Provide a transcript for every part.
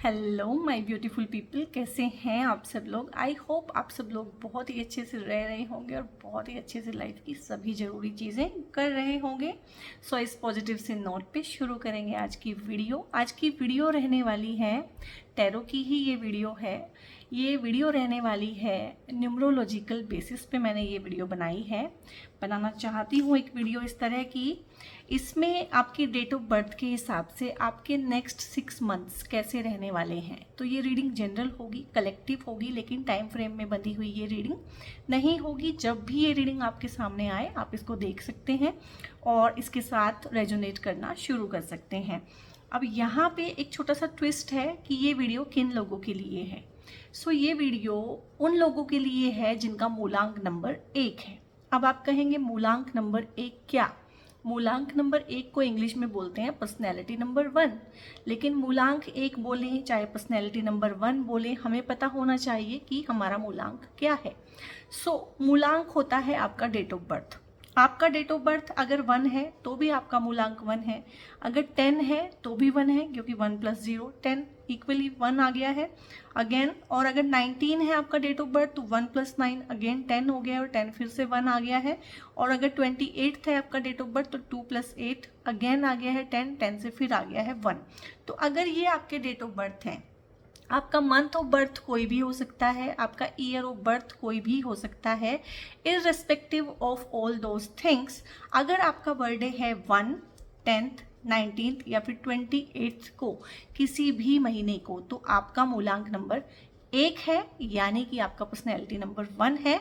Hello my beautiful people, कैसे हैं आप सब लोग। आई होप आप सब लोग बहुत ही अच्छे से रह रहे होंगे और बहुत ही अच्छे से लाइफ की सभी ज़रूरी चीज़ें कर रहे होंगे। सो इस पॉजिटिव से नोट पे शुरू करेंगे आज की वीडियो। आज की वीडियो रहने वाली है टैरो की ही ये वीडियो है। ये वीडियो रहने वाली है न्यूमरोलॉजिकल बेसिस पे मैंने ये वीडियो बनाना चाहती हूँ एक वीडियो इस तरह की। इसमें आपकी डेट ऑफ बर्थ के हिसाब से आपके नेक्स्ट 6 मंथ्स कैसे रहने वाले हैं। तो ये रीडिंग जनरल होगी, कलेक्टिव होगी, लेकिन टाइम फ्रेम में बंधी हुई ये रीडिंग नहीं होगी। जब भी ये रीडिंग आपके सामने आए आप इसको देख सकते हैं और इसके साथ रेजोनेट करना शुरू कर सकते हैं। अब यहाँ पे एक छोटा सा ट्विस्ट है कि ये वीडियो किन लोगों के लिए है। सो ये वीडियो उन लोगों के लिए है जिनका मूलांक नंबर 1 है। अब आप कहेंगे मूलांक नंबर 1 क्या? मूलांक नंबर 1 को इंग्लिश में बोलते हैं पर्सनैलिटी नंबर 1। लेकिन मूलांक 1 बोलें चाहे पर्सनैलिटी नंबर 1 बोलें, हमें पता होना चाहिए कि हमारा मूलांक क्या है। मूलांक होता है आपका डेट ऑफ बर्थ। आपका डेट ऑफ बर्थ अगर 1 है तो भी आपका मूलांक 1 है, अगर 10 है तो भी 1 है, क्योंकि 1 + 0 10 इक्वली 1 आ गया है अगेन। और अगर 19 है आपका डेट ऑफ बर्थ तो 1 + 9 अगेन 10 हो गया है और 10 फिर से 1 आ गया है। और अगर 28 है आपका डेट ऑफ बर्थ तो 2 + 8 अगेन आ गया है 10, 10 से फिर आ गया है 1। तो अगर ये आपके डेट ऑफ बर्थ है, आपका मंथ ऑफ बर्थ कोई भी हो सकता है, आपका ईयर ऑफ बर्थ कोई भी हो सकता है, irrespective of all those things. अगर आपका बर्थडे है 1, 10th, 19th या फिर 28th को, किसी भी महीने को, तो आपका मूलांक नंबर 1 है, यानी कि आपका पर्सनैलिटी नंबर 1 है।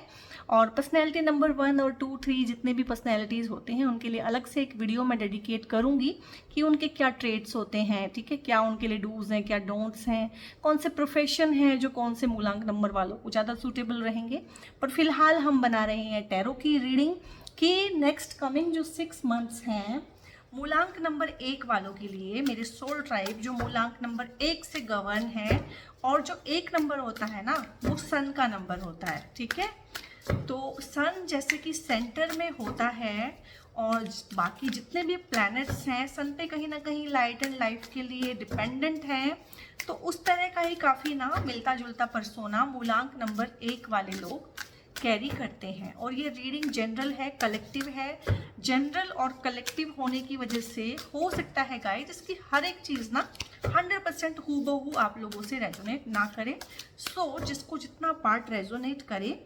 और पर्सनैलिटी नंबर 1 और 2, 3 जितने भी पर्सनैलिटीज़ होते हैं उनके लिए अलग से एक वीडियो मैं डेडिकेट करूंगी कि उनके क्या ट्रेड्स होते हैं, ठीक है, क्या उनके लिए डूज हैं, क्या डोंट्स हैं, कौन से प्रोफेशन हैं जो कौन से मूलांक नंबर वालों को ज़्यादा सूटेबल रहेंगे। पर फिलहाल हम बना रहे हैं टैरो की रीडिंग कि नेक्स्ट कमिंग जो 6 मंथ्स हैं मूलांक नंबर 1 वालों के लिए, मेरे सोल ट्राइब जो मूलांक नंबर 1 से गवर्न है। और जो 1 नंबर होता है ना, वो सन का नंबर होता है, ठीक है। तो सन जैसे कि सेंटर में होता है और बाकी जितने भी प्लैनेट्स हैं सन पे कहीं ना कहीं लाइट एंड लाइफ के लिए डिपेंडेंट हैं। तो उस तरह का ही काफ़ी ना मिलता जुलता पर्सोना मूलांक नंबर 1 वाले लोग कैरी करते हैं। और ये रीडिंग जनरल है, कलेक्टिव है। जनरल और कलेक्टिव होने की वजह से हो सकता है गाइस जिसकी हर एक चीज़ ना 100% हूबहू आप लोगों से रेजोनेट ना करे। जिसको जितना पार्ट रेजोनेट करे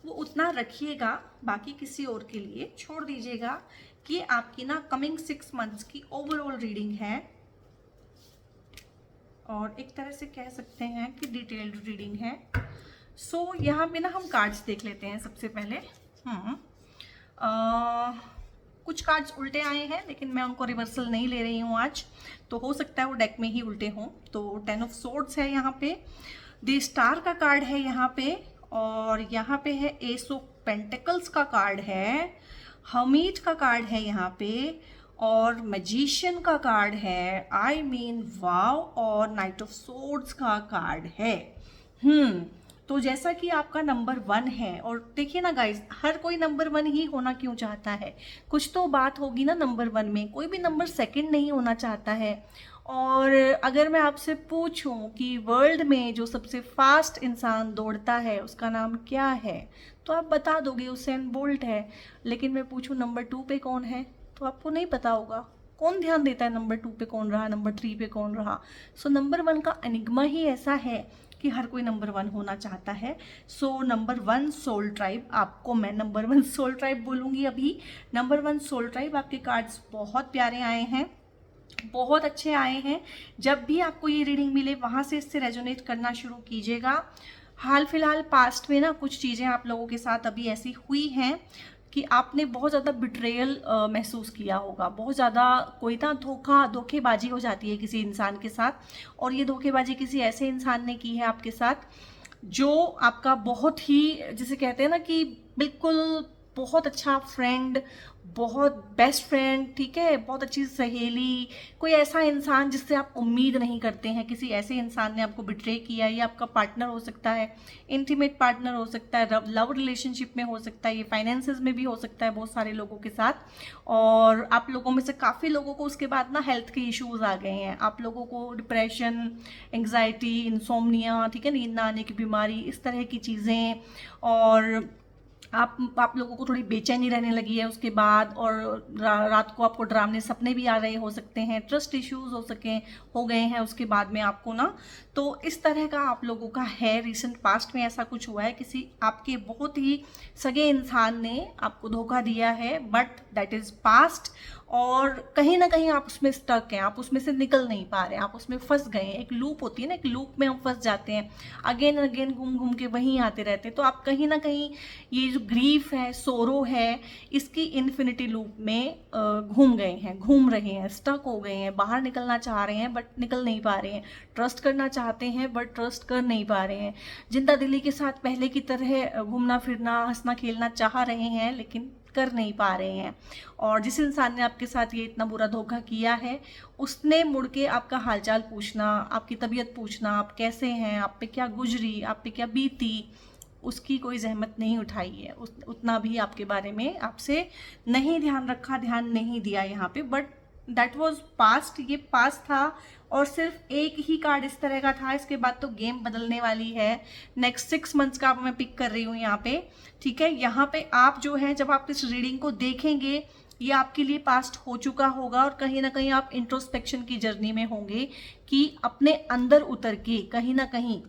वो उतना रखिएगा, बाकी किसी और के लिए छोड़ दीजिएगा। कि आपकी ना कमिंग 6 मंथ्स की ओवरऑल रीडिंग है और एक तरह से कह सकते हैं कि डिटेल्ड रीडिंग है। यहाँ पे ना हम कार्ड्स देख लेते हैं सबसे पहले। कुछ कार्ड्स उल्टे आए हैं लेकिन मैं उनको रिवर्सल नहीं ले रही हूँ आज, तो हो सकता है वो डेक में ही उल्टे हों। तो 10 ऑफ सोर्ड्स है यहाँ पे, द स्टार का कार्ड है यहाँ पे, और यहाँ पे है एस ऑफ पेंटिकल्स का कार्ड है, हमीद का कार्ड है यहाँ पे, और मैजिशियन का कार्ड है, आई मीन वाव, और नाइट ऑफ सोर्ड्स का कार्ड है। तो जैसा कि आपका नंबर 1 है, और देखिए ना गाइज, हर कोई नंबर 1 ही होना क्यों चाहता है, कुछ तो बात होगी ना नंबर 1 में। कोई भी नंबर 2nd नहीं होना चाहता है। और अगर मैं आपसे पूछूं कि वर्ल्ड में जो सबसे फास्ट इंसान दौड़ता है उसका नाम क्या है, तो आप बता दोगे उसेन बोल्ट है। लेकिन मैं पूछूं नंबर 2 पे कौन है, तो आपको नहीं पता होगा। कौन ध्यान देता है नंबर 2 पे कौन रहा, नंबर 3 पे कौन रहा। नंबर 1 का एनिग्मा ही ऐसा है कि हर कोई नंबर 1 होना चाहता है। नंबर 1 सोल ट्राइब, आपको मैं नंबर 1 सोल ट्राइब बोलूँगी अभी। नंबर 1 सोल ट्राइब, आपके कार्ड्स बहुत प्यारे आए हैं, बहुत अच्छे आए हैं। जब भी आपको ये रीडिंग मिले वहाँ से इससे रेजोनेट करना शुरू कीजिएगा। हाल फिलहाल पास्ट में ना कुछ चीज़ें आप लोगों के साथ अभी ऐसी हुई हैं कि आपने बहुत ज़्यादा बिट्रेयल महसूस किया होगा। बहुत ज़्यादा कोई ना धोखेबाजी हो जाती है किसी इंसान के साथ, और ये धोखेबाजी किसी ऐसे इंसान ने की है आपके साथ जो आपका बहुत ही, जिसे कहते हैं ना कि बिल्कुल बहुत अच्छा फ्रेंड, बहुत बेस्ट फ्रेंड, ठीक है, बहुत अच्छी सहेली, कोई ऐसा इंसान जिससे आप उम्मीद नहीं करते हैं, किसी ऐसे इंसान ने आपको बिट्रे किया, ये आपका पार्टनर हो सकता है, इंटीमेट पार्टनर हो सकता है, लव रिलेशनशिप में हो सकता है, ये फाइनेंसेस में भी हो सकता है बहुत सारे लोगों के साथ। और आप लोगों में से काफ़ी लोगों को उसके बाद ना हेल्थ के इश्यूज आ गए हैं, आप लोगों को डिप्रेशन, एंग्जाइटी, इंसोम्निया, ठीक है, नींद ना आने की बीमारी, इस तरह की चीज़ें, और आप लोगों को थोड़ी बेचैनी रहने लगी है उसके बाद, और रात को आपको डरावने सपने भी आ रहे हो सकते हैं, ट्रस्ट इश्यूज हो गए हैं उसके बाद में आपको ना। तो इस तरह का आप लोगों का है, रिसेंट पास्ट में ऐसा कुछ हुआ है, किसी आपके बहुत ही सगे इंसान ने आपको धोखा दिया है, बट दैट इज़ पास्ट। और कहीं ना कहीं आप उसमें स्टक हैं, आप उसमें से निकल नहीं पा रहे हैं, आप उसमें फंस गए हैं। एक लूप होती है ना, एक लूप में हम फंस जाते हैं, अगेन अगेन घूम घूम के वहीं आते रहते हैं। तो आप कहीं ना कहीं ये जो ग्रीफ है, सोरो है, इसकी इन्फिनिटी लूप में घूम गए हैं, घूम रहे हैं, स्टक हो गए हैं, बाहर निकलना चाह रहे हैं बट निकल नहीं पा रहे हैं, ट्रस्ट करना चाहते हैं बट ट्रस्ट कर नहीं पा रहे हैं, जिंदा दिली के साथ पहले की तरह घूमना फिरना, हंसना खेलना चाह रहे हैं लेकिन कर नहीं पा रहे हैं। और जिस इंसान ने आपके साथ ये इतना बुरा धोखा किया है, उसने मुड़ के आपका हालचाल पूछना, आपकी तबीयत पूछना, आप कैसे हैं, आप पे क्या गुजरी, आप पे क्या बीती, उसकी कोई जहमत नहीं उठाई है, उतना भी आपके बारे में आपसे नहीं ध्यान रखा, ध्यान नहीं दिया यहाँ पे। बट दैट वॉज पास्ट, ये पास्ट था, और सिर्फ एक ही कार्ड इस तरह का था। इसके बाद तो गेम बदलने वाली है। नेक्स्ट 6 मंथ्स का मैं पिक कर रही हूँ यहाँ पे, ठीक है। यहाँ पे आप जो है, जब आप इस रीडिंग को देखेंगे, ये आपके लिए पास्ट हो चुका होगा, और कहीं ना कहीं आप इंट्रोस्पेक्शन की जर्नी में होंगे कि अपने अंदर उतर के कहीं ना कहीं,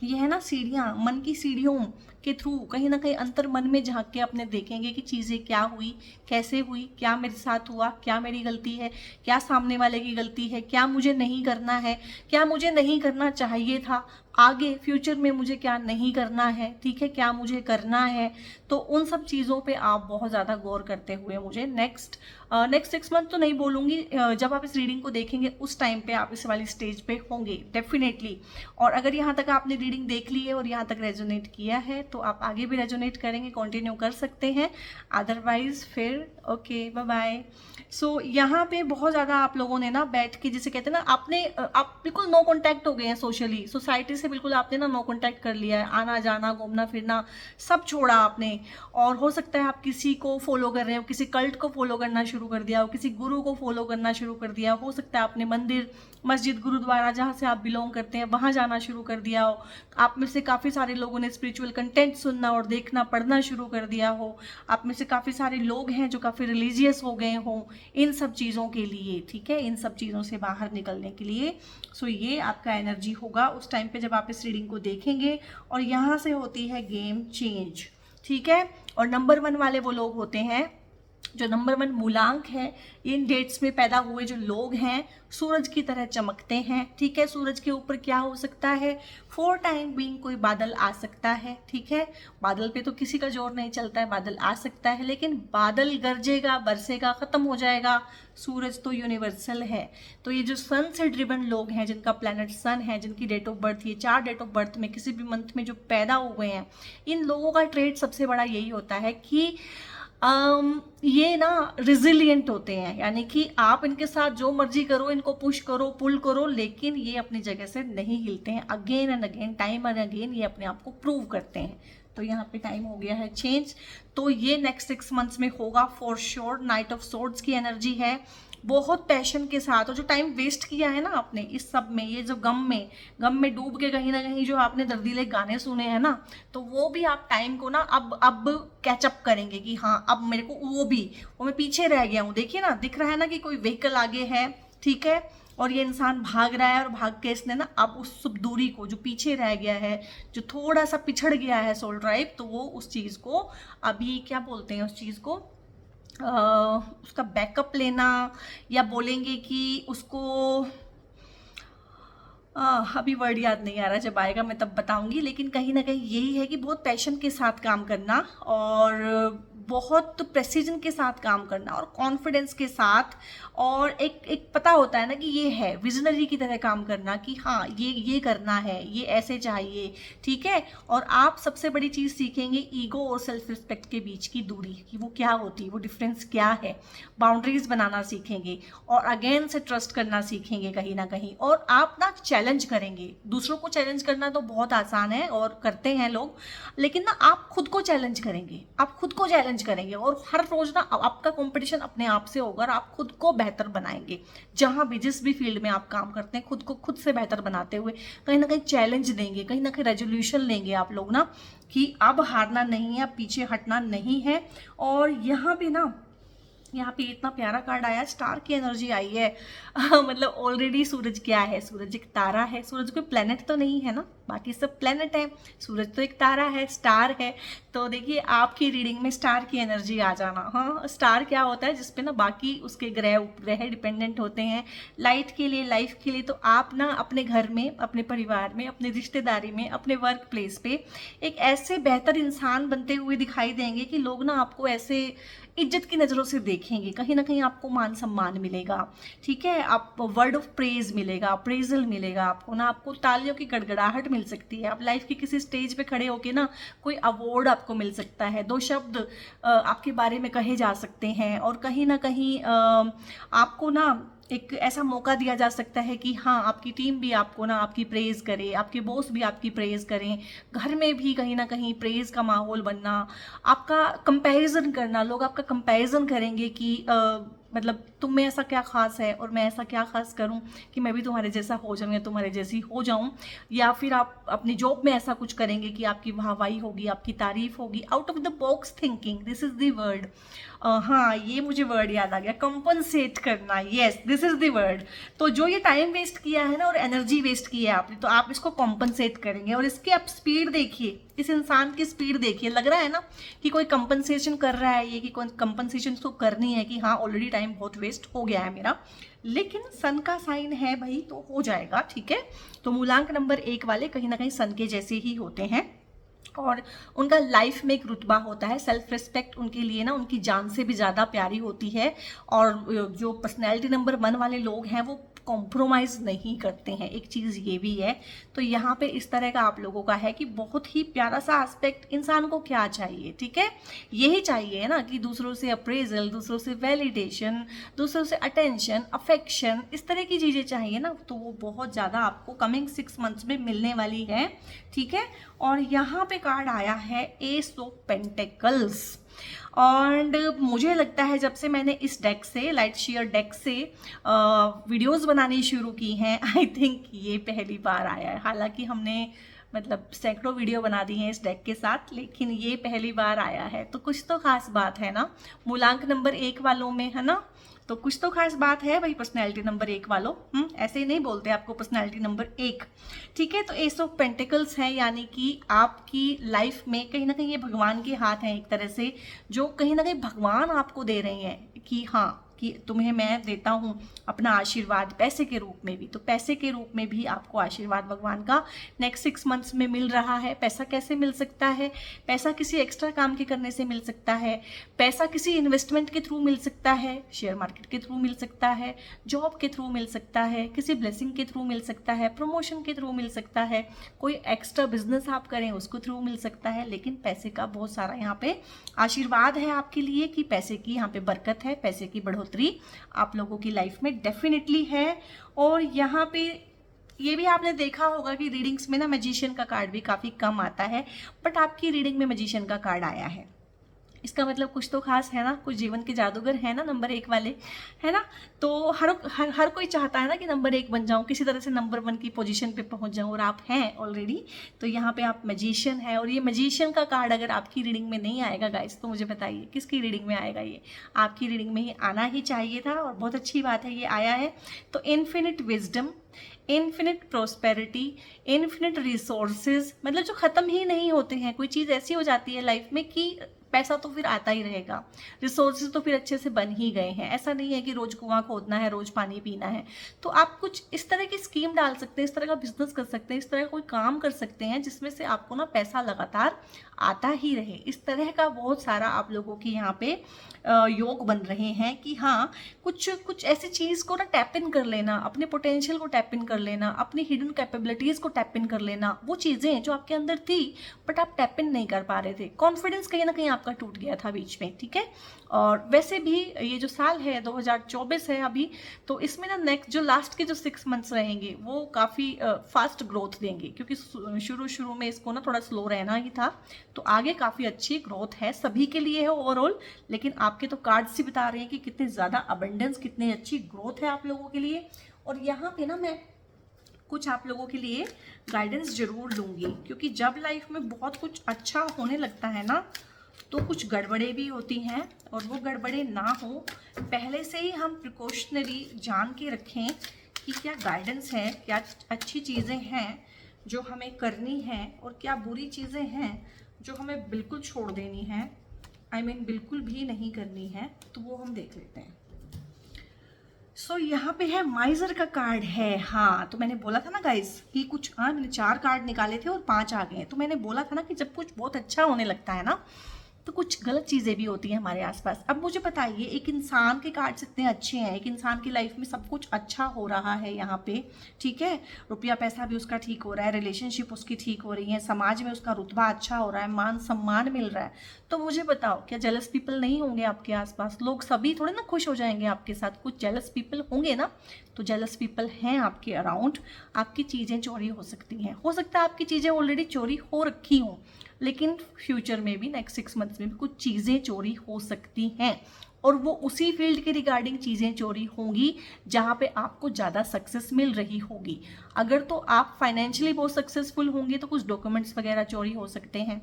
ये है ना सीढ़ियाँ, मन की सीढ़ियों के थ्रू कहीं ना कहीं अंतर मन में झांक के अपने देखेंगे कि चीज़ें क्या हुई, कैसे हुई, क्या मेरे साथ हुआ, क्या मेरी गलती है, क्या सामने वाले की गलती है, क्या मुझे नहीं करना है, क्या मुझे नहीं करना चाहिए था, आगे फ्यूचर में मुझे क्या नहीं करना है, ठीक है, क्या मुझे करना है। तो उन सब चीज़ों पे आप बहुत ज़्यादा गौर करते हुए मुझे नेक्स्ट 6 मंथ तो नहीं बोलूँगी, जब आप इस रीडिंग को देखेंगे उस टाइम पे आप इस वाली स्टेज पे होंगे डेफिनेटली। और अगर यहाँ तक आपने रीडिंग देख ली है और यहाँ तक रेजोनेट किया है तो आप आगे भी रेजोनेट करेंगे, कंटिन्यू कर सकते हैं, अदरवाइज फिर ओके बाय बाय। सो यहाँ पे बहुत ज़्यादा आप लोगों ने ना बैठ के, जिसे कहते हैं ना, आप बिल्कुल नो कॉन्टैक्ट हो गए हैं सोशली, सोसाइटी से बिल्कुल आपने ना नो कॉन्टैक्ट कर लिया है, आना जाना, घूमना फिरना सब छोड़ा आपने। और हो सकता है आप किसी को फॉलो कर रहे हो, किसी कल्ट को फॉलो करना शुरू कर दिया हो, किसी गुरु को फॉलो करना शुरू कर दिया हो सकता है आपने मंदिर, मस्जिद, गुरुद्वारा, जहाँ से आप बिलोंग करते हैं वहाँ जाना शुरू कर दिया हो। आप में से काफ़ी सारे लोगों ने स्पिरिचुअल कंटेंट सुनना और देखना, पढ़ना शुरू कर दिया हो। आप में से काफ़ी सारे लोग हैं जो काफ़ी रिलीजियस हो गए हों इन सब चीज़ों के लिए, ठीक है, इन सब चीज़ों से बाहर निकलने के लिए। सो ये आपका एनर्जी होगा उस टाइम पे जब आप इस रीडिंग को देखेंगे। और यहाँ से होती है गेम चेंज, ठीक है। और नंबर 1 वाले वो लोग होते हैं जो नंबर 1 मूलांक है, इन डेट्स में पैदा हुए जो लोग हैं सूरज की तरह चमकते हैं, ठीक है। सूरज के ऊपर क्या हो सकता है, फॉर टाइम बीइंग कोई बादल आ सकता है, ठीक है। बादल पे तो किसी का जोर नहीं चलता है, बादल आ सकता है, लेकिन बादल गरजेगा, बरसेगा, खत्म हो जाएगा। सूरज तो यूनिवर्सल है। तो ये जो सन से ड्रिवन लोग हैं, जिनका प्लैनेट सन है, जिनकी डेट ऑफ बर्थ, ये 4 डेट ऑफ बर्थ में किसी भी मंथ में जो पैदा हुए हैं, इन लोगों का ट्रेड सबसे बड़ा यही होता है कि ये ना रिजिलियंट होते हैं, यानी कि आप इनके साथ जो मर्जी करो, इनको पुश करो, पुल करो, लेकिन ये अपनी जगह से नहीं हिलते हैं। Again and again, time and again ये अपने आप को प्रूव करते हैं। तो यहाँ पे टाइम हो गया है चेंज, तो ये नेक्स्ट 6 मंथ्स में होगा for sure. Night of swords की एनर्जी है, बहुत पैशन के साथ। और जो टाइम वेस्ट किया है ना आपने इस सब में, ये जो गम में डूब के कहीं ना कहीं जो आपने दर्दीले गाने सुने हैं ना, तो वो भी आप टाइम को ना अब कैचअप करेंगे कि हाँ अब मेरे को वो मैं पीछे रह गया हूँ। देखिए ना, दिख रहा है ना कि कोई व्हीकल आगे है, ठीक है, और ये इंसान भाग रहा है, और भाग के इसने ना अब उस सब दूरी को, जो पीछे रह गया है, जो थोड़ा सा पिछड़ गया है सोल ड्राइव, तो वो उस चीज़ को अभी क्या बोलते हैं, उस चीज़ को उसका बैकअप लेना, या बोलेंगे कि उसको अभी वर्ड याद नहीं आ रहा, जब आएगा मैं तब बताऊंगी। लेकिन कहीं ना कहीं यही है कि बहुत पैशन के साथ काम करना, और बहुत प्रेसिजन के साथ काम करना और कॉन्फिडेंस के साथ, और एक पता होता है ना कि ये है विजनरी की तरह काम करना कि हाँ ये करना है, ये ऐसे चाहिए, ठीक है। और आप सबसे बड़ी चीज़ सीखेंगे ईगो और सेल्फ रिस्पेक्ट के बीच की दूरी, कि वो क्या होती है, वो डिफरेंस क्या है, बाउंड्रीज बनाना सीखेंगे, और अगेन से ट्रस्ट करना सीखेंगे कहीं ना कहीं। और आप ना चैलेंज करेंगे, दूसरों को चैलेंज करना तो बहुत आसान है और करते हैं लोग, लेकिन ना आप खुद को चैलेंज करेंगे, आप खुद को चैलेंज करेंगे, और हर रोज ना आपका कंपटीशन अपने आप से होगा और आप खुद को बेहतर बनाएंगे। जहां भी जिस भी फील्ड में आप काम करते हैं, खुद को खुद से बेहतर बनाते हुए कहीं ना कहीं चैलेंज देंगे, कहीं ना कहीं रेजोल्यूशन लेंगे आप लोग ना, कि अब हारना नहीं है, पीछे हटना नहीं है। और यहाँ पे इतना प्यारा कार्ड आया, स्टार की एनर्जी आई है। मतलब ऑलरेडी सूरज क्या है, सूरज एक तारा है, सूरज कोई प्लेनेट तो नहीं है ना, बाकी सब प्लेनेट है, सूरज तो एक तारा है, स्टार है। तो देखिए आपकी रीडिंग में स्टार की एनर्जी आ जाना। हाँ, स्टार क्या होता है, जिसपे ना बाकी उसके ग्रह उपग्रह डिपेंडेंट होते हैं लाइट के लिए, लाइफ के लिए। तो आप ना अपने घर में, अपने परिवार में, अपनी रिश्तेदारी में, अपने वर्क प्लेस पे एक ऐसे बेहतर इंसान बनते हुए दिखाई देंगे कि लोग ना आपको ऐसे इज्जत की नज़रों से देखेंगे, कहीं ना कहीं आपको मान सम्मान मिलेगा, ठीक है। आप वर्ड ऑफ प्रेज मिलेगा, अप्रेजल मिलेगा आपको ना, आपको तालियों की गड़गड़ाहट मिल सकती है। आप लाइफ की किसी स्टेज पे खड़े होके ना कोई अवार्ड आपको मिल सकता है, दो शब्द आपके बारे में कहे जा सकते हैं, और कहीं ना कहीं आपको ना एक ऐसा मौका दिया जा सकता है कि हाँ आपकी टीम भी आपको ना आपकी प्रेज़ करे, आपके बॉस भी आपकी प्रेज़ करें, घर में भी कहीं ना कहीं प्रेज़ का माहौल बनना, आपका कंपैरिजन करना, लोग आपका कंपैरिजन करेंगे कि मतलब तुम में ऐसा क्या खास है और मैं ऐसा क्या खास करूं कि मैं भी तुम्हारे जैसा हो जाऊं या तुम्हारे जैसी हो जाऊं। या फिर आप अपनी जॉब में ऐसा कुछ करेंगे कि आपकी वाहवाही होगी, आपकी तारीफ होगी। Out of the box thinking, this is the word. हाँ, ये मुझे वर्ड याद आ गया, कंपनसेट करना, yes this is the word. तो जो ये टाइम वेस्ट किया है ना और एनर्जी वेस्ट की है आपने, तो आप इसको कॉम्पनसेट करेंगे। और इसकी आप स्पीड देखिए, इस इंसान की स्पीड देखिए, लग रहा है ना कि कोई कंपनसेशन कर रहा है, ये कि कोई कंपनसेशन तो करनी है, कि हाँ ऑलरेडी टाइम बहुत वेस्ट हो गया है मेरा। लेकिन सन का साइन है भाई, तो हो जाएगा, ठीक है। तो मूलांक नंबर 1 वाले कहीं ना कहीं सन के जैसे ही होते हैं, और उनका लाइफ में एक रुतबा होता है, सेल्फ रिस्पेक्ट उनके लिए ना उनकी जान से भी ज़्यादा प्यारी होती है। और जो पर्सनैलिटी नंबर 1 वाले लोग हैं वो कॉम्प्रोमाइज़ नहीं करते हैं, एक चीज़ ये भी है। तो यहाँ पे इस तरह का आप लोगों का है कि बहुत ही प्यारा सा एस्पेक्ट, इंसान को क्या चाहिए, ठीक है, यही चाहिए ना कि दूसरों से अप्रेजल, दूसरों से वैलिडेशन, दूसरों से अटेंशन, अफेक्शन, इस तरह की चीज़ें चाहिए ना, तो वो बहुत ज़्यादा आपको कमिंग 6 मंथ्स में मिलने वाली है, ठीक है। और यहाँ पे कार्ड आया है एस ऑफ पेंटिकल्स। और मुझे लगता है जब से मैंने इस डेक से, लाइट शेयर डेक से वीडियोस बनानी शुरू की हैं, आई थिंक ये पहली बार आया है। हालांकि हमने मतलब सैकड़ों वीडियो बना दी हैं इस डेक के साथ, लेकिन ये पहली बार आया है, तो कुछ तो खास बात है ना मूलांक नंबर 1 वालों में, है ना। तो कुछ तो खास बात है भाई पर्सनैलिटी नंबर 1 वालों। ऐसे ही नहीं बोलते आपको पर्सनैलिटी नंबर 1, ठीक है। तो एस ऑफ पेंटिकल्स है, यानी कि आपकी लाइफ में कहीं ना कहीं ये भगवान के हाथ हैं एक तरह से, जो कहीं ना कहीं भगवान आपको दे रहे हैं कि हाँ कि तुम्हें मैं देता हूँ अपना आशीर्वाद पैसे के रूप में भी। तो पैसे के रूप में भी आपको आशीर्वाद भगवान का नेक्स्ट 6 मंथ्स में मिल रहा है। पैसा कैसे मिल सकता है? पैसा किसी एक्स्ट्रा काम के करने से मिल सकता है, पैसा किसी इन्वेस्टमेंट के थ्रू मिल सकता है, शेयर मार्केट के थ्रू मिल सकता है, जॉब के थ्रू मिल सकता है, किसी ब्लेसिंग के थ्रू मिल सकता है, प्रमोशन के थ्रू मिल सकता है, कोई एक्स्ट्रा बिजनेस आप करें उसको थ्रू मिल सकता है। लेकिन पैसे का बहुत सारा यहाँ पे आशीर्वाद है आपके लिए कि पैसे की यहाँ पे बरकत है, पैसे की बढ़ोतरी आप लोगों की लाइफ में डेफिनेटली है। और यहाँ पे ये भी आपने देखा होगा कि रीडिंग्स में ना मैजिशियन का कार्ड भी काफ़ी कम आता है, बट आपकी रीडिंग में मैजिशियन का कार्ड आया है, इसका मतलब कुछ तो खास है ना, कुछ जीवन के जादूगर है ना नंबर 1 वाले, है ना। तो हर कोई चाहता है ना कि नंबर 1 बन जाऊं, किसी तरह से नंबर 1 की पोजीशन पे पहुंच जाऊं, और आप हैं ऑलरेडी। तो यहाँ पे आप मैजिशियन है, और ये मैजिशियन का कार्ड अगर आपकी रीडिंग में नहीं आएगा गाइस, तो मुझे बताइए किसकी रीडिंग में आएगा? ये आपकी रीडिंग में ही आना ही चाहिए था, और बहुत अच्छी बात है ये आया है। तो infinite wisdom, infinite prosperity, infinite resources, मतलब जो ख़त्म ही नहीं होते हैं। कोई चीज़ ऐसी हो जाती है लाइफ में कि पैसा तो फिर आता ही रहेगा, रिसोर्सेज तो फिर अच्छे से बन ही गए हैं। ऐसा नहीं है कि रोज कुआं खोदना है, रोज पानी पीना है। तो आप कुछ इस तरह की स्कीम डाल सकते हैं, इस तरह का बिजनेस कर सकते हैं, इस तरह का कोई काम कर सकते हैं जिसमें से आपको ना पैसा लगातार आता ही रहे। इस तरह का बहुत सारा आप लोगों की यहाँ पे योग बन रहे हैं कि हाँ, कुछ कुछ ऐसी चीज़ को ना टैप इन कर लेना, अपने पोटेंशियल को टैप इन कर लेना, अपनी हिडन कैपेबिलिटीज़ को टैप इन कर लेना। वो चीज़ें जो आपके अंदर थी बट आप टैप इन नहीं कर पा रहे थे, कॉन्फिडेंस कहीं ना कहीं आपका टूट गया था बीच में, ठीक है। और वैसे भी ये जो साल है 2024 है अभी, तो इसमें ना नेक्स्ट जो लास्ट के जो 6 मंथ्स रहेंगे वो काफ़ी फास्ट ग्रोथ देंगे, क्योंकि शुरू में इसको ना थोड़ा स्लो रहना ही था। तो आगे काफ़ी अच्छी ग्रोथ है, सभी के लिए है ओवरऑल, लेकिन आपके तो कार्ड्स ही बता रहे हैं कि कितने ज़्यादा अबंडेंस, कितनी अच्छी ग्रोथ है आप लोगों के लिए। और यहाँ पे ना मैं कुछ आप लोगों के लिए गाइडेंस जरूर दूंगी, क्योंकि जब लाइफ में बहुत कुछ अच्छा होने लगता है ना तो कुछ गड़बड़े भी होती हैं, और वो गड़बड़े ना हो पहले से ही हम प्रिकॉशनरी जान के रखें कि क्या गाइडेंस है, क्या अच्छी चीज़ें हैं जो हमें करनी है, और क्या बुरी चीज़ें हैं जो हमें बिल्कुल छोड़ देनी है, बिल्कुल भी नहीं करनी है। तो वो हम देख लेते हैं। सो यहाँ पे है माइजर का कार्ड है। हाँ, तो मैंने बोला था ना गाइस कि कुछ, हाँ मैंने 4 कार्ड निकाले थे और 5 आ गए। तो मैंने बोला था ना कि जब कुछ बहुत अच्छा होने लगता है ना तो कुछ गलत चीज़ें भी होती हैं हमारे आसपास। अब मुझे बताइए, एक इंसान के कार्ड्स इतने अच्छे हैं, एक इंसान की लाइफ में सब कुछ अच्छा हो रहा है यहाँ पे, ठीक है, रुपया पैसा भी उसका ठीक हो रहा है, रिलेशनशिप उसकी ठीक हो रही है, समाज में उसका रुतबा अच्छा हो रहा है, मान सम्मान मिल रहा है। तो मुझे बताओ, क्या जेलस पीपल नहीं होंगे आपके आसपास? लोग सभी थोड़े ना खुश हो जाएंगे आपके साथ, कुछ जेलस पीपल होंगे ना। तो जेलस पीपल हैं आपके अराउंड, आपकी चीज़ें चोरी हो सकती हैं, हो सकता है आपकी चीज़ें ऑलरेडी चोरी हो रखी हों, लेकिन फ्यूचर में भी नेक्स्ट 6 मंथ्स में भी कुछ चीज़ें चोरी हो सकती हैं, और वो उसी फील्ड के रिगार्डिंग चीज़ें चोरी होंगी जहाँ पे आपको ज़्यादा सक्सेस मिल रही होगी। अगर तो आप फाइनेंशियली बहुत सक्सेसफुल होंगे तो कुछ डॉक्यूमेंट्स वगैरह चोरी हो सकते हैं।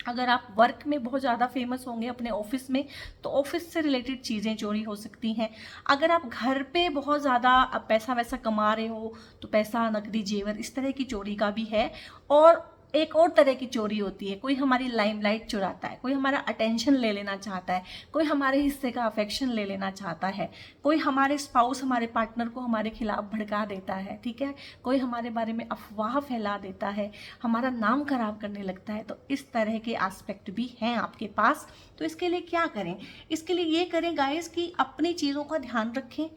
अगर आप वर्क में बहुत ज़्यादा फेमस होंगे अपने ऑफिस में तो ऑफिस से रिलेटेड चीज़ें चोरी हो सकती हैं। अगर आप घर पे बहुत ज़्यादा पैसा वैसा कमा रहे हो तो पैसा, नकदी, जेवर, इस तरह की चोरी का भी है। और एक और तरह की चोरी होती है, कोई हमारी लाइमलाइट चुराता है, कोई हमारा अटेंशन ले लेना चाहता है, कोई हमारे हिस्से का अफेक्शन ले लेना चाहता है, कोई हमारे स्पाउस, हमारे पार्टनर को हमारे खिलाफ भड़का देता है, ठीक है, कोई हमारे बारे में अफवाह फैला देता है, हमारा नाम खराब करने लगता है। तो इस तरह के एस्पेक्ट भी हैं आपके पास। तो इसके लिए क्या करें? इसके लिए ये करें गाइस कि अपनी चीज़ों का ध्यान रखें,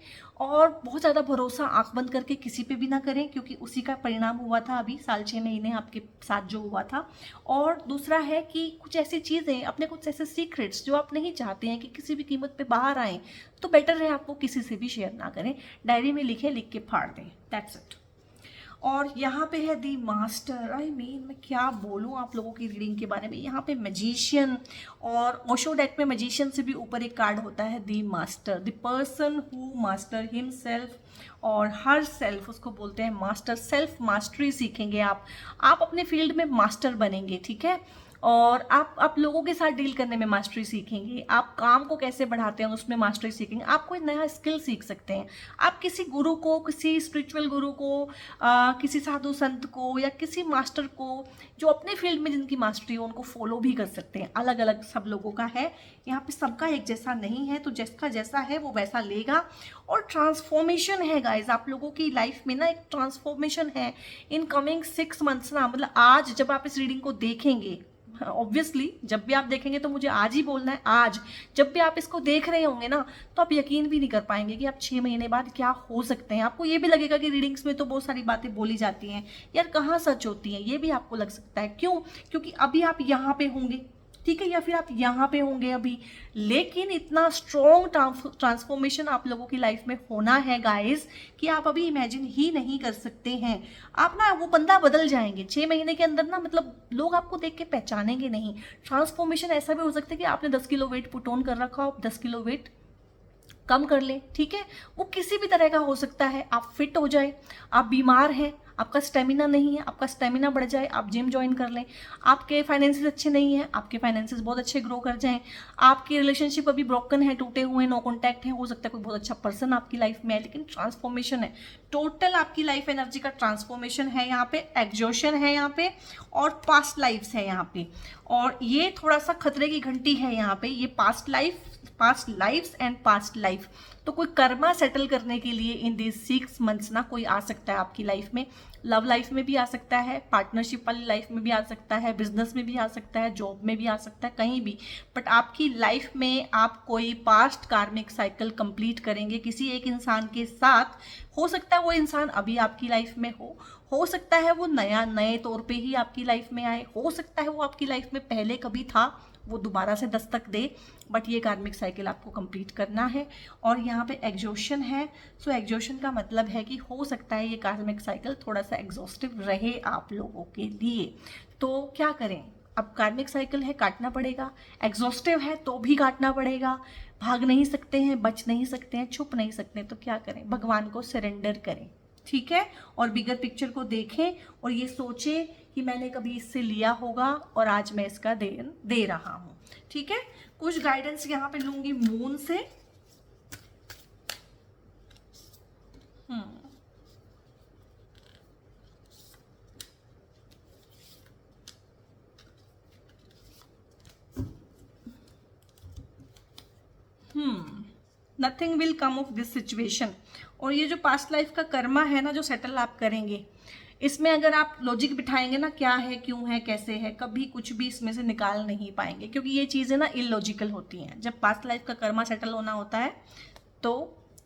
और बहुत ज़्यादा भरोसा आंख बंद करके किसी पे भी ना करें, क्योंकि उसी का परिणाम हुआ था अभी साल 6 महीने आपके साथ जो हुआ था। और दूसरा है कि कुछ ऐसी चीज़ें, अपने कुछ ऐसे सीक्रेट्स जो आप नहीं चाहते हैं कि किसी भी कीमत पे बाहर आए, तो बेटर है आपको किसी से भी शेयर ना करें, डायरी में लिखें, लिख के फाड़ दें, दैट्स इट। और यहाँ पे है दी मास्टर। मैं क्या बोलूँ आप लोगों की रीडिंग के बारे में। यहाँ पे मैजिशियन, और ओशो डेक में मैजिशियन से भी ऊपर एक कार्ड होता है the master, the person who master himself और हर सेल्फ, उसको बोलते हैं मास्टर। सेल्फ मास्टरी सीखेंगे आप अपने फील्ड में मास्टर बनेंगे, ठीक है। और आप लोगों के साथ डील करने में मास्टरी सीखेंगे, आप काम को कैसे बढ़ाते हैं उसमें मास्टरी सीखेंगे, आप कोई नया स्किल सीख सकते हैं। आप किसी गुरु को, किसी स्पिरिचुअल गुरु को, किसी साधु संत को, या किसी मास्टर को जो अपने फील्ड में जिनकी मास्टरी हो उनको फॉलो भी कर सकते हैं। अलग अलग सब लोगों का है, यहाँ पे सबका एक जैसा नहीं है, तो जिसका जैसा है वो वैसा लेगा। और ट्रांसफॉर्मेशन है गाइज, आप लोगों की लाइफ में ना एक ट्रांसफॉर्मेशन है इन कमिंग 6 मंथ्स ना। मतलब आज जब आप इस रीडिंग को देखेंगे, ऑब्वियसली जब भी आप देखेंगे तो मुझे आज ही बोलना है, आज जब भी आप इसको देख रहे होंगे ना तो आप यकीन भी नहीं कर पाएंगे कि आप 6 महीने बाद क्या हो सकते हैं। आपको ये भी लगेगा कि रीडिंग्स में तो बहुत सारी बातें बोली जाती हैं यार, कहाँ सच होती हैं, ये भी आपको लग सकता है। क्यों? क्योंकि अभी आप यहाँ पे होंगे, ठीक है, या फिर आप यहाँ पे होंगे अभी, लेकिन इतना स्ट्रॉन्ग ट्रांसफॉर्मेशन आप लोगों की लाइफ में होना है गाइस कि आप अभी इमेजिन ही नहीं कर सकते हैं। आप ना वो बंदा बदल जाएंगे 6 महीने के अंदर ना, मतलब लोग आपको देख के पहचानेंगे नहीं। ट्रांसफॉर्मेशन ऐसा भी हो सकता है कि आपने 10 किलो वेट पुट ऑन कर रखा हो, 10 किलो वेट कम कर ले, ठीक है, वो किसी भी तरह का हो सकता है। आप फिट हो जाए, आप बीमार हैं, आपका स्टेमिना नहीं है, आपका स्टेमिना बढ़ जाए, आप जिम ज्वाइन कर लें। आपके फाइनेंसेस अच्छे नहीं हैं, आपके फाइनेंसेस बहुत अच्छे ग्रो कर जाएं। आपकी रिलेशनशिप अभी ब्रोकन है, टूटे हुए, नो कॉन्टैक्ट है, हो सकता है कोई बहुत अच्छा पर्सन आपकी लाइफ में है, लेकिन ट्रांसफॉर्मेशन है, टोटल आपकी लाइफ एनर्जी का ट्रांसफॉर्मेशन है यहाँ पे, एग्जॉशन है यहाँ पे, और पास्ट लाइफ्स है यहाँ पे। और ये थोड़ा सा खतरे की घंटी है यहाँ पे, ये past lifes and past life. तो कोई कर्मा सेटल करने के लिए इन दिस 6 मंथ्स ना कोई आ सकता है आपकी लाइफ में। लव लाइफ में भी आ सकता है, पार्टनरशिप वाली लाइफ में भी आ सकता है, बिजनेस में भी आ सकता है, जॉब में भी आ सकता है, कहीं भी। बट आपकी लाइफ में आप कोई पास्ट कार्मिक साइकिल कंप्लीट करेंगे किसी एक इंसान के साथ। हो सकता है वो इंसान अभी आपकी लाइफ में हो सकता है वो नए तौर पे ही आपकी लाइफ में आए, हो सकता है वो आपकी लाइफ में पहले कभी था, वो दोबारा से दस्तक दे। बट ये कार्मिक साइकिल आपको कंप्लीट करना है। और यहाँ पे एग्जॉशन है, सो एग्जॉशन का मतलब है कि हो सकता है ये कार्मिक साइकिल थोड़ा सा एग्जॉस्टिव रहे आप लोगों के लिए। तो क्या करें, अब कार्मिक साइकिल है, काटना पड़ेगा। एग्जॉस्टिव है तो भी काटना पड़ेगा। भाग नहीं सकते हैं, बच नहीं सकते हैं, छुप नहीं सकते हैं, तो क्या करें, भगवान को सरेंडर करें, ठीक है। और बिगर पिक्चर को देखें और ये सोचें कि मैंने कभी इससे लिया होगा और आज मैं इसका दे रहा हूँ, ठीक है। कुछ गाइडेंस यहाँ पे लूंगी मून से। Nothing will come of this situation. और ये जो पास्ट लाइफ का कर्मा है ना, जो सेटल आप करेंगे, इसमें अगर आप लॉजिक बिठाएंगे ना, क्या है, क्यों है, कैसे है, कभी कुछ भी इसमें से निकाल नहीं पाएंगे, क्योंकि ये चीज़ें ना इलॉजिकल होती हैं। जब पास्ट लाइफ का कर्मा सेटल होना होता है तो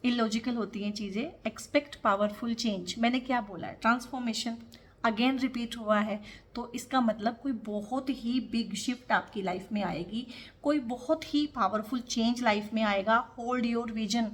इलॉजिकल होती हैं चीज़ें। एक्सपेक्ट पावरफुल चेंज, मैंने क्या बोला है, ट्रांसफॉर्मेशन अगेन रिपीट हुआ है, तो इसका मतलब कोई बहुत ही बिग शिफ्ट आपकी लाइफ में आएगी, कोई बहुत ही पावरफुल चेंज लाइफ में आएगा। Hold your vision.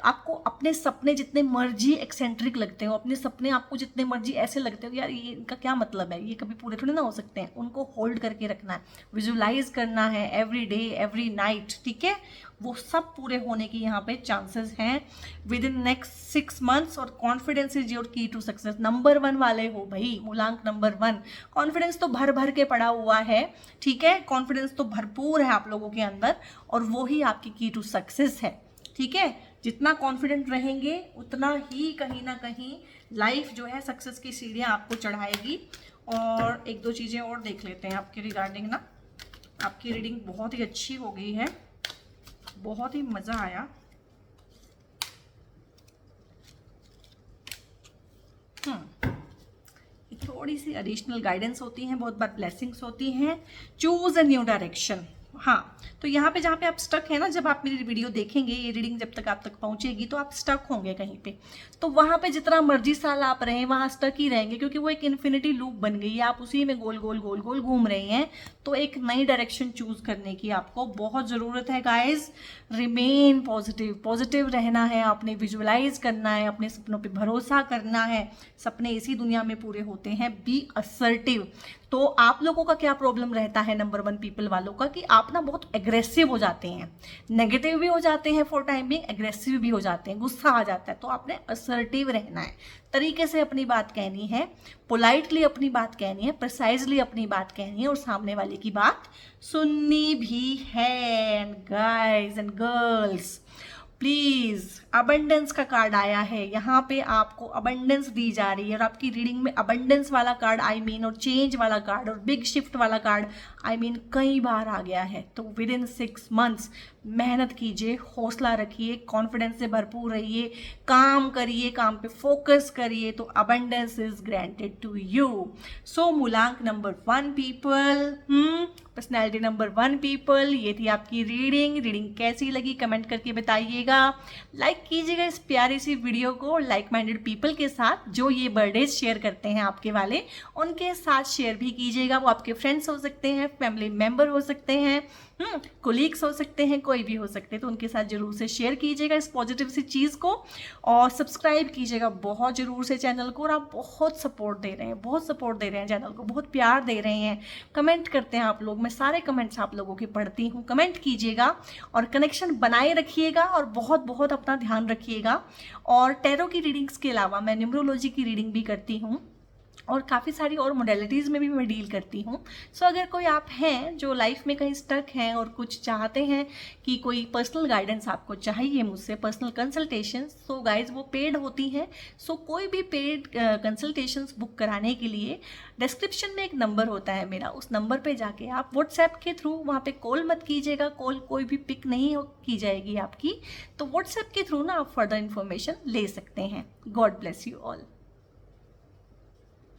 आपको अपने सपने जितने मर्जी एक्सेंट्रिक लगते हो, अपने सपने आपको जितने मर्जी ऐसे लगते हो यार ये इनका क्या मतलब है, ये कभी पूरे थोड़ी ना हो सकते हैं, उनको होल्ड करके रखना है, विजुलाइज करना है एवरी डे एवरी नाइट, ठीक है। वो सब पूरे होने की यहाँ पे चांसेस हैं विद इन नेक्स्ट 6 मंथ्स। और कॉन्फिडेंस इज योर की टू सक्सेस। नंबर 1 वाले हो भाई, मूलांक नंबर 1। कॉन्फिडेंस तो भर भर के पड़ा हुआ है, ठीक है, कॉन्फिडेंस तो भरपूर है आप लोगों के अंदर, और वो ही आपकी की टू सक्सेस है, ठीक है। जितना कॉन्फिडेंट रहेंगे उतना ही कहीं ना कहीं लाइफ जो है सक्सेस की सीढ़ियाँ आपको चढ़ाएगी। और 1-2 चीज़ें और देख लेते हैं आपके रिगार्डिंग ना। आपकी रीडिंग बहुत ही अच्छी हो गई है, बहुत ही मज़ा आया। थोड़ी सी एडिशनल गाइडेंस होती हैं, बहुत बार ब्लेसिंग्स होती हैं। Choose a new direction. हाँ, तो यहाँ पे जहाँ पे आप स्टक है ना, जब आप मेरी वीडियो देखेंगे, ये रीडिंग जब तक आप तक पहुँचेगी तो आप स्टक होंगे कहीं पे, तो वहाँ पे जितना मर्जी साल आप रहें वहाँ स्टक ही रहेंगे, क्योंकि वो एक इन्फिनिटी लूप बन गई है, आप उसी में गोल गोल गोल गोल घूम रहे हैं। तो एक नई डायरेक्शन चूज करने की आपको बहुत ज़रूरत है गाइज। रिमेन पॉजिटिव, पॉजिटिव रहना है, आपने विजुअलाइज करना है, अपने सपनों पे भरोसा करना है। सपने इसी दुनिया में पूरे होते हैं। Be assertive. तो आप लोगों का क्या प्रॉब्लम रहता है नंबर 1 पीपल वालों का, कि आप ना बहुत एग्रेसिव हो जाते हैं, नेगेटिव भी हो जाते हैं फॉर टाइम बिंग, एग्रेसिव भी हो जाते हैं, गुस्सा आ जाता है। तो आपने असर्टिव रहना है, तरीके से अपनी बात कहनी है, पोलाइटली अपनी बात कहनी है, प्रिसाइजली अपनी बात कहनी है, और सामने वाले की बात सुननी भी है। And guys and girls please, abundance का कार्ड आया है यहाँ पे, आपको अबंडेंस दी जा रही है, और आपकी रीडिंग में अबंडेंस वाला कार्ड आई मीन, और चेंज वाला कार्ड, और बिग शिफ्ट वाला कार्ड आई मीन कई बार आ गया है। तो विद इन 6 मंथ्स मेहनत कीजिए, हौसला रखिए, कॉन्फिडेंस से भरपूर रहिए, काम करिए, काम पे फोकस करिए, तो abundance is granted to you. So मूलांक number 1 people, personality number 1 people, ये थी आपकी रीडिंग कैसी लगी कमेंट करके बताइएगा। लाइक कीजिएगा इस प्यारी सी वीडियो को, लाइक माइंडेड पीपल के साथ जो ये बर्थडे शेयर करते हैं आपके वाले, उनके साथ शेयर भी कीजिएगा। वो आपके फ्रेंड्स हो सकते हैं, फैमिली मेम्बर हो सकते हैं, कोलीग्स हो सकते हैं, कोई भी हो सकते हैं, तो उनके साथ जरूर से शेयर कीजिएगा इस पॉजिटिव सी चीज़ को, और सब्सक्राइब कीजिएगा बहुत ज़रूर से चैनल को। और आप बहुत सपोर्ट दे रहे हैं, बहुत सपोर्ट दे रहे हैं चैनल को, बहुत प्यार दे रहे हैं, कमेंट करते हैं आप लोग, मैं सारे कमेंट्स आप लोगों के पढ़ती हूँ। कमेंट कीजिएगा और कनेक्शन बनाए रखिएगा, और बहुत बहुत अपना ध्यान रखिएगा। और टैरो की रीडिंग्स के अलावा मैं न्यूमरोलॉजी की रीडिंग भी करती हूँ, और काफ़ी सारी और मोडेलिटीज़ में भी मैं डील करती हूँ। सो अगर कोई आप हैं जो लाइफ में कहीं स्टक हैं और कुछ चाहते हैं कि कोई पर्सनल गाइडेंस आपको चाहिए मुझसे, पर्सनल कंसल्टेशन, सो गाइज वो पेड होती हैं। सो कोई भी पेड कंसल्टेशंस बुक कराने के लिए डिस्क्रिप्शन में एक नंबर होता है मेरा, उस नंबर पे जाके आप व्हाट्सएप के थ्रू, वहाँ पे कॉल मत कीजिएगा, कॉल कोई भी पिक नहीं की जाएगी आपकी, तो व्हाट्सएप के थ्रू ना आप फर्दर इन्फॉर्मेशन ले सकते हैं। God bless you all.